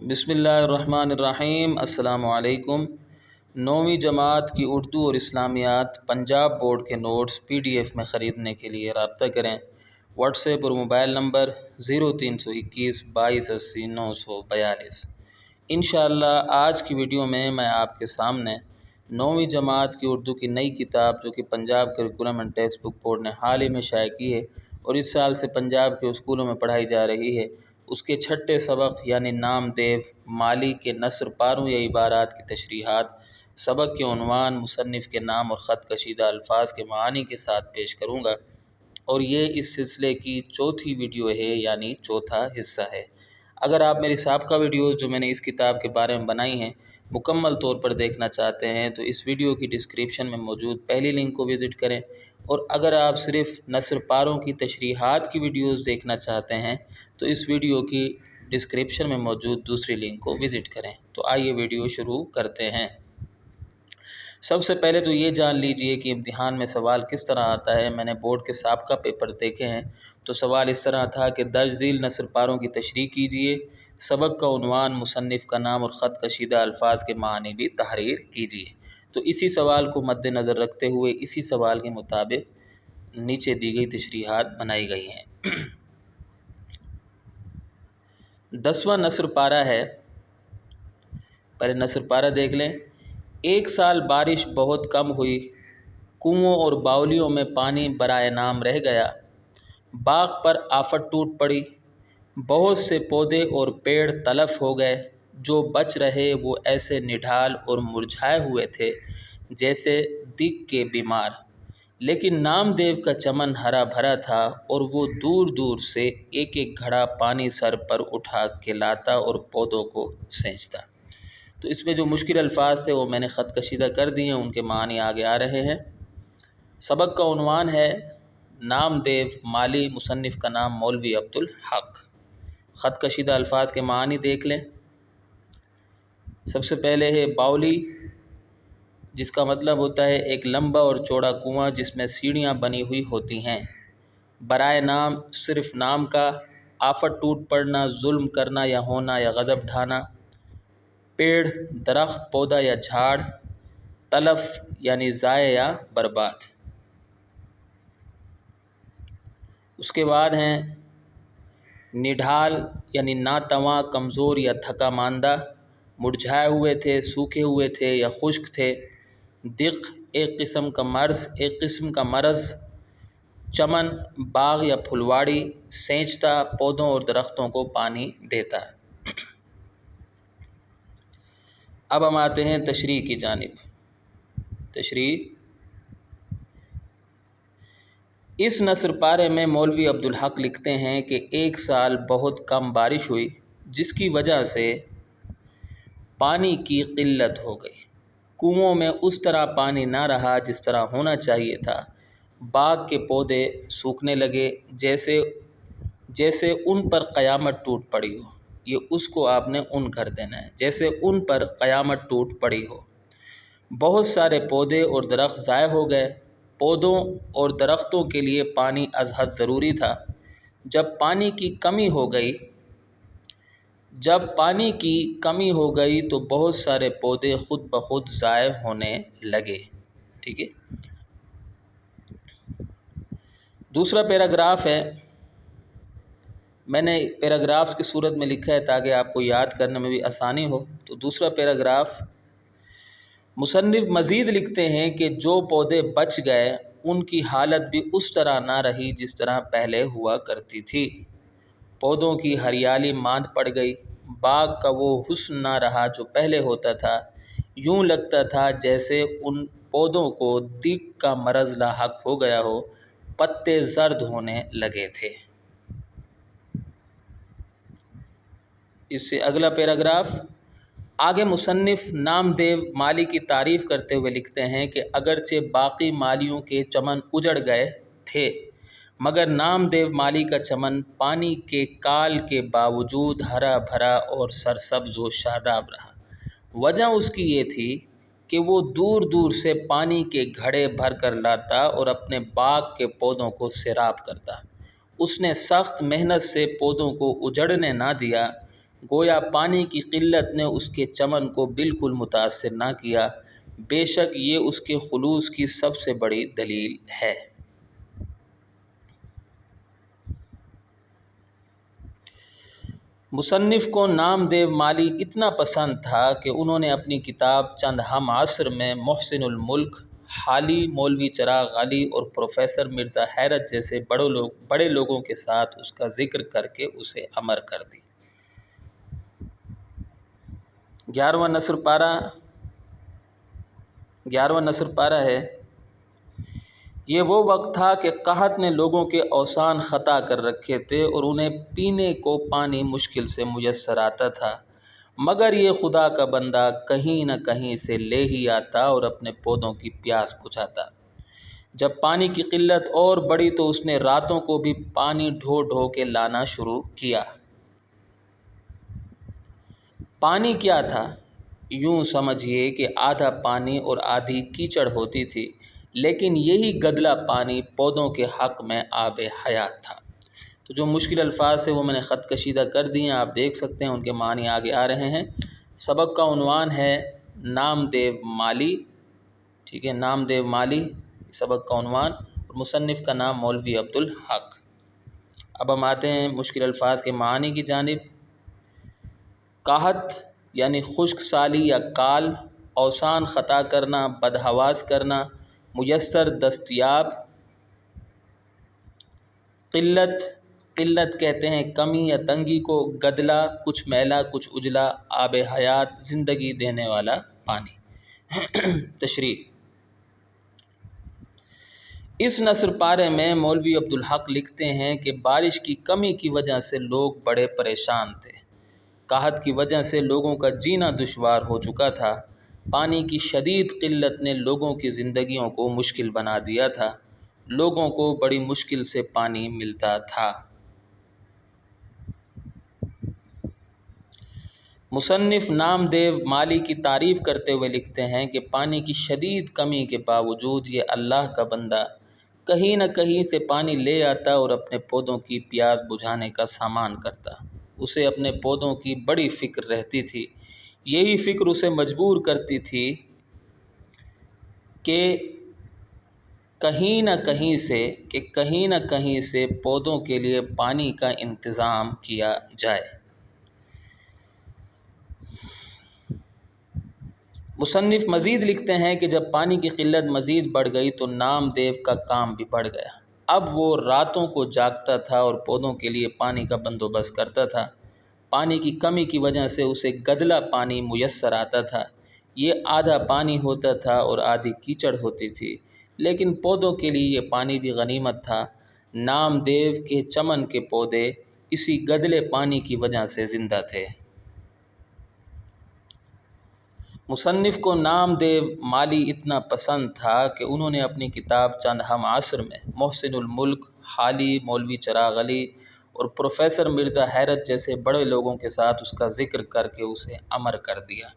بسم اللہ الرحمن الرحیم۔ السلام علیکم۔ 9ویں جماعت کی اردو اور اسلامیات پنجاب بورڈ کے نوٹس PDF میں خریدنے کے لیے رابطہ کریں۔ واٹس ایپ اور موبائل نمبر 0321 2280 942۔ انشاءاللہ آج کی ویڈیو میں آپ کے سامنے 9ویں جماعت کی اردو کی نئی کتاب جو کہ Punjab curriculum and text book board نے حال ہی میں شائع کی ہے اور اس سال سے پنجاب کے اسکولوں میں پڑھائی جا رہی ہے، اس کے چھٹے سبق یعنی نام دیو مالی کے نثر پاروں یا عبارات کی تشریحات، سبق کے عنوان، مصنف کے نام اور خط کشیدہ الفاظ کے معانی کے ساتھ پیش کروں گا، اور یہ اس سلسلے کی چوتھی ویڈیو ہے یعنی چوتھا حصہ ہے۔ اگر آپ میری سابقہ ویڈیوز جو میں نے اس کتاب کے بارے میں بنائی ہیں مکمل طور پر دیکھنا چاہتے ہیں تو اس ویڈیو کی ڈسکرپشن میں موجود پہلی لنک کو وزٹ کریں، اور اگر آپ صرف نثر پاروں کی تشریحات کی ویڈیوز دیکھنا چاہتے ہیں تو اس ویڈیو کی ڈسکرپشن میں موجود دوسری لنک کو وزٹ کریں۔ تو آئیے ویڈیو شروع کرتے ہیں۔ سب سے پہلے تو یہ جان لیجئے کہ امتحان میں سوال کس طرح آتا ہے۔ میں نے بورڈ کے سابقہ پیپر دیکھے ہیں تو سوال اس طرح تھا کہ درج ذیل نثر پاروں کی تشریح کیجئے، سبق کا عنوان، مصنف کا نام اور خط کشیدہ الفاظ کے معنی بھی تحریر کیجئے۔ تو اسی سوال کو مد نظر رکھتے ہوئے اسی سوال کے مطابق نیچے دی گئی تشریحات بنائی گئی ہیں۔ 10واں نثر پارہ ہے۔ پہلے نثر پارہ دیکھ لیں۔ ایک سال بارش بہت کم ہوئی، کنووں اور باولیوں میں پانی برائے نام رہ گیا، باغ پر آفت ٹوٹ پڑی، بہت سے پودے اور پیڑ تلف ہو گئے، جو بچ رہے وہ ایسے نڈھال اور مرجھائے ہوئے تھے جیسے دگ کے بیمار، لیکن نام دیو کا چمن ہرا بھرا تھا اور وہ دور دور سے ایک ایک گھڑا پانی سر پر اٹھا کے لاتا اور پودوں کو سینچتا۔ تو اس میں جو مشکل الفاظ تھے وہ میں نے خط کشیدہ کر دیے ہیں، ان کے معنی آگے آ رہے ہیں۔ سبق کا عنوان ہے نام دیو مالی، مصنف کا نام مولوی عبدالحق۔ خط کشیدہ الفاظ کے معنی دیکھ لیں۔ سب سے پہلے ہے باولی، جس کا مطلب ہوتا ہے ایک لمبا اور چوڑا کنواں جس میں سیڑھیاں بنی ہوئی ہوتی ہیں۔ برائے نام، صرف نام کا۔ آفت ٹوٹ پڑنا، ظلم کرنا یا ہونا یا غضب ڈھانا۔ پیڑ، درخت، پودا یا جھاڑ۔ تلف یعنی ضائع یا برباد۔ اس کے بعد ہیں نڈھال یعنی ناتواں، کمزور یا تھکا ماندہ۔ مرجھائے ہوئے تھے، سوکھے ہوئے تھے یا خشک تھے۔ دق، ایک قسم کا مرض۔ چمن، باغ یا پھلواڑی۔ سینچتا، پودوں اور درختوں کو پانی دیتا۔ اب ہم آتے ہیں تشریح کی جانب۔ تشریح۔ اس نثر پارے میں مولوی عبدالحق لکھتے ہیں کہ ایک سال بہت کم بارش ہوئی، جس کی وجہ سے پانی کی قلت ہو گئی۔ کنووں میں اس طرح پانی نہ رہا جس طرح ہونا چاہیے تھا۔ باغ کے پودے سوکھنے لگے جیسے ان پر قیامت ٹوٹ پڑی ہو۔ یہ اس کو آپ نے ان کر دینا ہے، جیسے ان پر قیامت ٹوٹ پڑی ہو۔ بہت سارے پودے اور درخت ضائع ہو گئے۔ پودوں اور درختوں کے لیے پانی از حد ضروری تھا۔ جب پانی کی کمی ہو گئی تو بہت سارے پودے خود بخود ضائع ہونے لگے۔ ٹھیک ہے۔ دوسرا پیراگراف ہے، میں نے پیراگراف کی صورت میں لکھا ہے تاکہ آپ کو یاد کرنے میں بھی آسانی ہو۔ تو دوسرا پیراگراف، مصنف مزید لکھتے ہیں کہ جو پودے بچ گئے ان کی حالت بھی اس طرح نہ رہی جس طرح پہلے ہوا کرتی تھی۔ پودوں کی ہریالی ماند پڑ گئی، باغ کا وہ حسن نہ رہا جو پہلے ہوتا تھا۔ یوں لگتا تھا جیسے ان پودوں کو دگ کا مرض لاحق ہو گیا ہو، پتے زرد ہونے لگے تھے۔ اس سے اگلا پیراگراف، آگے مصنف نام دیو مالی کی تعریف کرتے ہوئے لکھتے ہیں کہ اگرچہ باقی مالیوں کے چمن اجڑ گئے تھے مگر نام دیو مالی کا چمن پانی کے کال کے باوجود ہرا بھرا اور سرسبز و شاداب رہا۔ وجہ اس کی یہ تھی کہ وہ دور دور سے پانی کے گھڑے بھر کر لاتا اور اپنے باغ کے پودوں کو سیراب کرتا۔ اس نے سخت محنت سے پودوں کو اجڑنے نہ دیا، گویا پانی کی قلت نے اس کے چمن کو بالکل متاثر نہ کیا، بے شک یہ اس کے خلوص کی سب سے بڑی دلیل ہے۔ مصنف کو نامدیو مالی اتنا پسند تھا کہ انہوں نے اپنی کتاب چند ہم عصر میں محسن الملک، حالی مولوی چراغ علی اور پروفیسر مرزا حیرت جیسے بڑے لوگوں کے ساتھ اس کا ذکر کر کے اسے امر کر دی۔ 11واں نصر پارہ ہے۔ یہ وہ وقت تھا کہ قحط نے لوگوں کے اوسان خطا کر رکھے تھے اور انہیں پینے کو پانی مشکل سے میسر آتا تھا، مگر یہ خدا کا بندہ کہیں نہ کہیں سے لے ہی آتا اور اپنے پودوں کی پیاس بجھاتا۔ جب پانی کی قلت اور بڑھی تو اس نے راتوں کو بھی پانی ڈھو ڈھو کے لانا شروع کیا۔ پانی کیا تھا؟ یوں سمجھیے کہ آدھا پانی اور آدھی کیچڑ ہوتی تھی، لیکن یہی گدلا پانی پودوں کے حق میں آب حیات تھا۔ تو جو مشکل الفاظ تھے وہ میں نے خط کشیدہ کر دیے ہیں، آپ دیکھ سکتے ہیں، ان کے معنی آگے آ رہے ہیں۔ سبق کا عنوان ہے نامدیو مالی، ٹھیک ہے، نامدیو مالی سبق کا عنوان، اور مصنف کا نام مولوی عبدالحق۔ اب ہم آتے ہیں مشکل الفاظ کے معنی کی جانب۔ قحط یعنی خشک سالی یا کال، اوسان خطا کرنا، بدحواس کرنا، میسر دستیاب۔ قلت کہتے ہیں کمی یا تنگی کو، گدلا کچھ میلا کچھ اجلا، آب حیات زندگی دینے والا پانی۔ تشریح۔ اس نثر پارے میں مولوی عبدالحق لکھتے ہیں کہ بارش کی کمی کی وجہ سے لوگ بڑے پریشان تھے، قحط کی وجہ سے لوگوں کا جینا دشوار ہو چکا تھا، پانی کی شدید قلت نے لوگوں کی زندگیوں کو مشکل بنا دیا تھا، لوگوں کو بڑی مشکل سے پانی ملتا تھا۔ مصنف نامدیو مالی کی تعریف کرتے ہوئے لکھتے ہیں کہ پانی کی شدید کمی کے باوجود یہ اللہ کا بندہ کہیں نہ کہیں سے پانی لے آتا اور اپنے پودوں کی پیاس بجھانے کا سامان کرتا۔ اسے اپنے پودوں کی بڑی فکر رہتی تھی، یہی فکر اسے مجبور کرتی تھی کہ کہیں نہ کہیں سے پودوں کے لیے پانی کا انتظام کیا جائے۔ مصنف مزید لکھتے ہیں کہ جب پانی کی قلت مزید بڑھ گئی تو نامدیو کا کام بھی بڑھ گیا۔ اب وہ راتوں کو جاگتا تھا اور پودوں کے لیے پانی کا بندوبست کرتا تھا۔ پانی کی کمی کی وجہ سے اسے گدلا پانی میسر آتا تھا، یہ آدھا پانی ہوتا تھا اور آدھی کیچڑ ہوتی تھی، لیکن پودوں کے لیے یہ پانی بھی غنیمت تھا۔ نامدیو کے چمن کے پودے اسی گدلے پانی کی وجہ سے زندہ تھے۔ مصنف کو نامدیو مالی اتنا پسند تھا کہ انہوں نے اپنی کتاب چند ہم عصر میں محسن الملک، حالی مولوی چراغ علی اور پروفیسر مرزا حیرت جیسے بڑے لوگوں کے ساتھ اس کا ذکر کر کے اسے امر کر دیا۔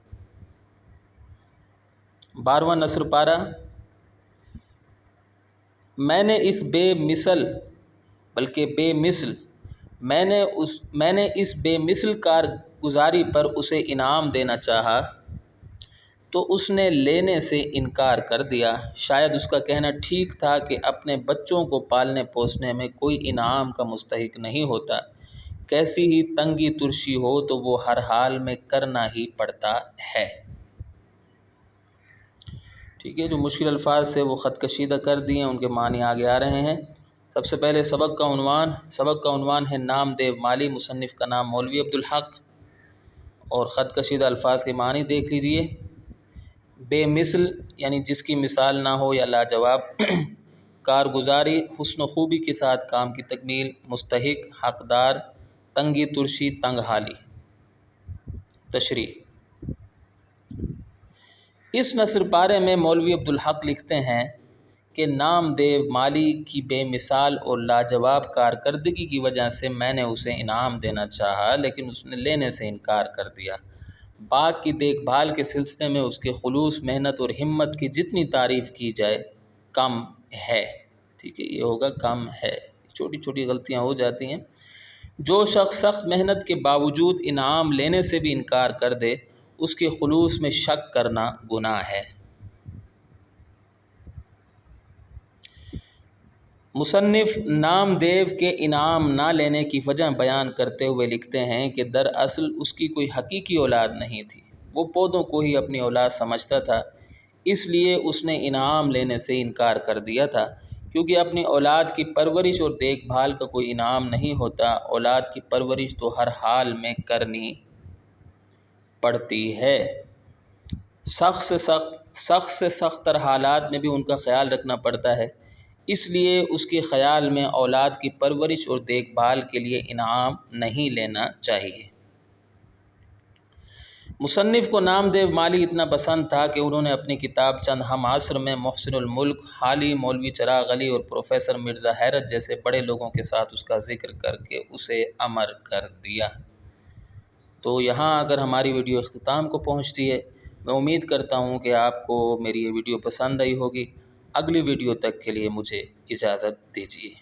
12واں نصر پارہ۔ میں نے اس بے مثل کارگزاری پر اسے انعام دینا چاہا تو اس نے لینے سے انکار کر دیا۔ شاید اس کا کہنا ٹھیک تھا کہ اپنے بچوں کو پالنے پوسنے میں کوئی انعام کا مستحق نہیں ہوتا، کیسی ہی تنگی ترشی ہو تو وہ ہر حال میں کرنا ہی پڑتا ہے۔ ٹھیک ہے، جو مشکل الفاظ سے وہ خط کشیدہ کر دیے ہیں، ان کے معنی آگے آ رہے ہیں۔ سب سے پہلے سبق کا عنوان ہے نامدیو مالی، مصنف کا نام مولوی عبدالحق، اور خط کشیدہ الفاظ کے معنی دیکھ لیجئے۔ بے مثل یعنی جس کی مثال نہ ہو یا لاجواب، کارگزاری حسن و خوبی کے ساتھ کام کی تکمیل، مستحق حقدار، تنگی ترشی تنگ حالی۔ تشریح۔ اس نثر پارے میں مولوی عبدالحق لکھتے ہیں کہ نامدیو مالی کی بے مثال اور لاجواب کارکردگی کی وجہ سے میں نے اسے انعام دینا چاہا، لیکن اس نے لینے سے انکار کر دیا۔ باغ کی دیکھ بھال کے سلسلے میں اس کے خلوص، محنت اور ہمت کی جتنی تعریف کی جائے کم ہے۔ ٹھیک ہے، یہ ہوگا کم ہے، چھوٹی چھوٹی غلطیاں ہو جاتی ہیں، جو شخص سخت محنت کے باوجود انعام لینے سے بھی انکار کر دے اس کے خلوص میں شک کرنا گناہ ہے۔ مصنف نام دیو کے انعام نہ لینے کی وجہ بیان کرتے ہوئے لکھتے ہیں کہ دراصل اس کی کوئی حقیقی اولاد نہیں تھی، وہ پودوں کو ہی اپنی اولاد سمجھتا تھا، اس لیے اس نے انعام لینے سے انکار کر دیا تھا، کیونکہ اپنی اولاد کی پرورش اور دیکھ بھال کا کوئی انعام نہیں ہوتا، اولاد کی پرورش تو ہر حال میں کرنی پڑتی ہے، سخت سے سخت تر حالات میں بھی ان کا خیال رکھنا پڑتا ہے، اس لیے اس کے خیال میں اولاد کی پرورش اور دیکھ بھال کے لیے انعام نہیں لینا چاہیے۔ مصنف کو نام دیو مالی اتنا پسند تھا کہ انہوں نے اپنی کتاب چند ہم عصر میں محسن الملک، حالی مولوی چراغ علی اور پروفیسر مرزا حیرت جیسے بڑے لوگوں کے ساتھ اس کا ذکر کر کے اسے امر کر دیا۔ تو یہاں اگر ہماری ویڈیو اختتام کو پہنچتی ہے، میں امید کرتا ہوں کہ آپ کو میری یہ ویڈیو پسند آئی ہوگی۔ اگلی ویڈیو تک کے لیے مجھے اجازت دیجیے۔